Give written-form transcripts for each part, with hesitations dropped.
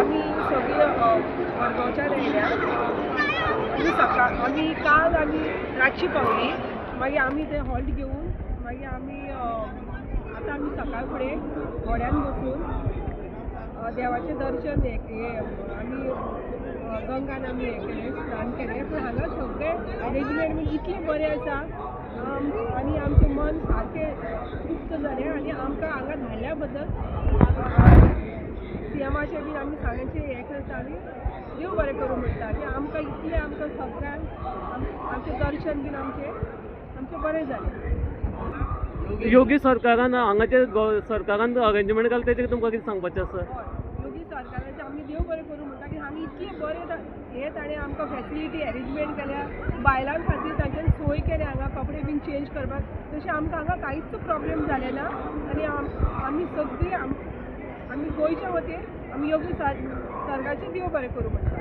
आम्ही सगळे मडगांवच्यान येयल्या आमी काल आमी रातची पावली मागीर आमी ते हॉल्ट घेवन मागीर आमी आतां आमी सकाळ फुडें घोड्यान बसून देवाचें दर्शन आमी गंगान आमी हें केलें स्नान केलें पूण हांगा सगळे अरेंजमेंट म्हणजे इतलें बरें आसा आनी आमचें मन सारकें तृप्त जालें आनी आमकां हांगा धाडल्या बद्दल सीएमाचें बीन आमी सांगाचें हें करता आनी देव बरें करूं म्हणटा की आमकां इतलें आमकां सगळ्यांक आमचें दर्शन बीन आमचें बरें जालें. योगी सरकारान हांगाचे सरकारान अरेंजमेंट केला तेजेर तुमकां कितें सांगपाचें आसा? योगी सरकाराचें आमी देव बरें करूं म्हणटा की हांगा इतलें बरें हें ताणें आमकां फॅसिलिटी अरेंजमेंट केल्या बायलां खातीर तांच्यान सोय केल्या हांगा कपडे बीन चेंज करपाक तशें आमकां हांगा कांयच प्रॉब्लेम जालें ना आनी आमी सगळीं आमी गोंयच्या वतीन आमी योगी सरकाराचें देव बरें करूं म्हणटा.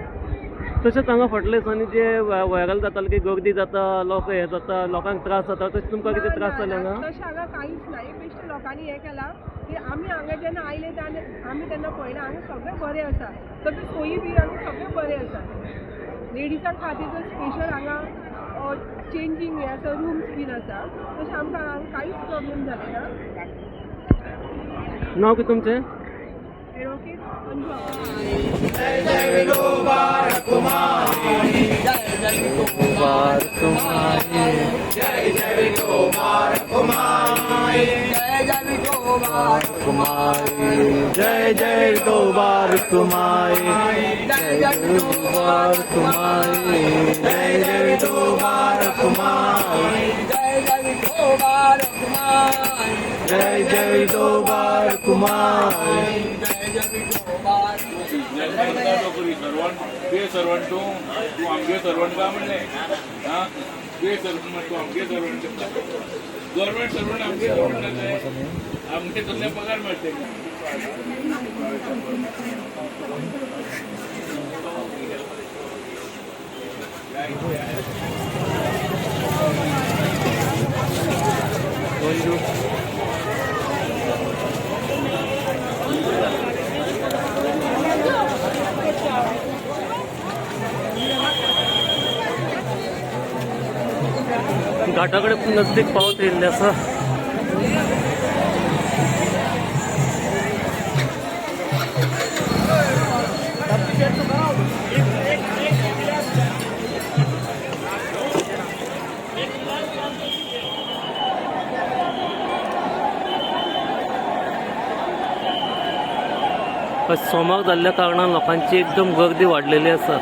तशेंच हांगा फाटल्या दिसांनी जे व्हायरल जातालें की गर्दी जाता लोक हें जाता लोकांक त्रास जाता तशें तुमकां कितें त्रास जाले हांगा? तशें हांगा कांयच ना एक बेश्टे लोकांनी हें केलां की आमी हांगा जेन्ना आयले आमी तेन्ना पळयना हांगा सगळें बरें आसा सगळें सोयी बी हांगा सगळें बरें आसा. लेडिजां खातीर तर स्पेशल हांगा चेंजींग हें आसा रूम्स बीन आसा तशें आमकां हांगा कांयच प्रॉब्लेम जालें ना. नांव कितें तुमचें? एडवोकेट अंजू. जय जय विठोबा कुमारी जय जय विठोबा कुमारी जय जय विठोबा कुमारी जय जय विठोबा कुमारी जय जय विठोबा कुमारी जय जय विठोबा कुमारी जय जय विठोबा कुमारी जय जय विठोबा कुमारी जय जय विठोबा कुमारी सर्वंट तू आमगे सर्वंट का म्हणले हां तुझे सर्वंट तू आमगे सर्वंट गव्हर्नमेंट सर्वंट आमगे सर्वंट आमगे तुझे पगार मिळते घाटाकडे नजदीक पावत येयल्लें आसा. सोमाक जाल्ल्या कारणान लोकांची एकदम गर्दी वाडलेली आसा.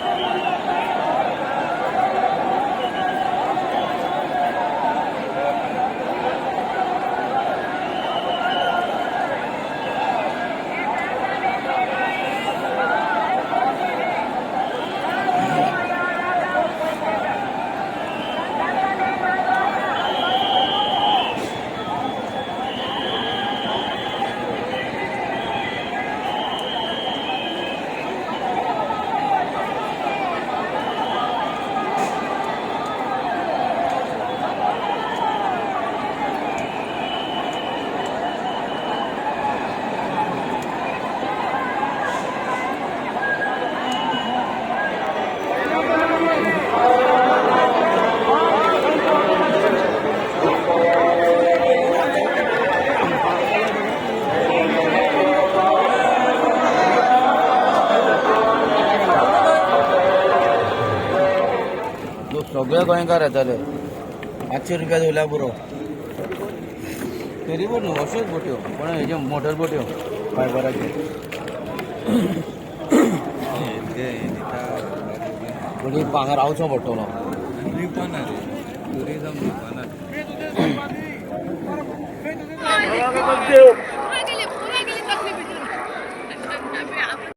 सगळे गोंयकार येताले 500 रुपया दिल्यार पुरो फेरी बोट न्हू अश्योच बोट्यो पण हेज्यो मोटर बोट्यो फायबराच्यो थोडी हांगा रावचो पडटलो देव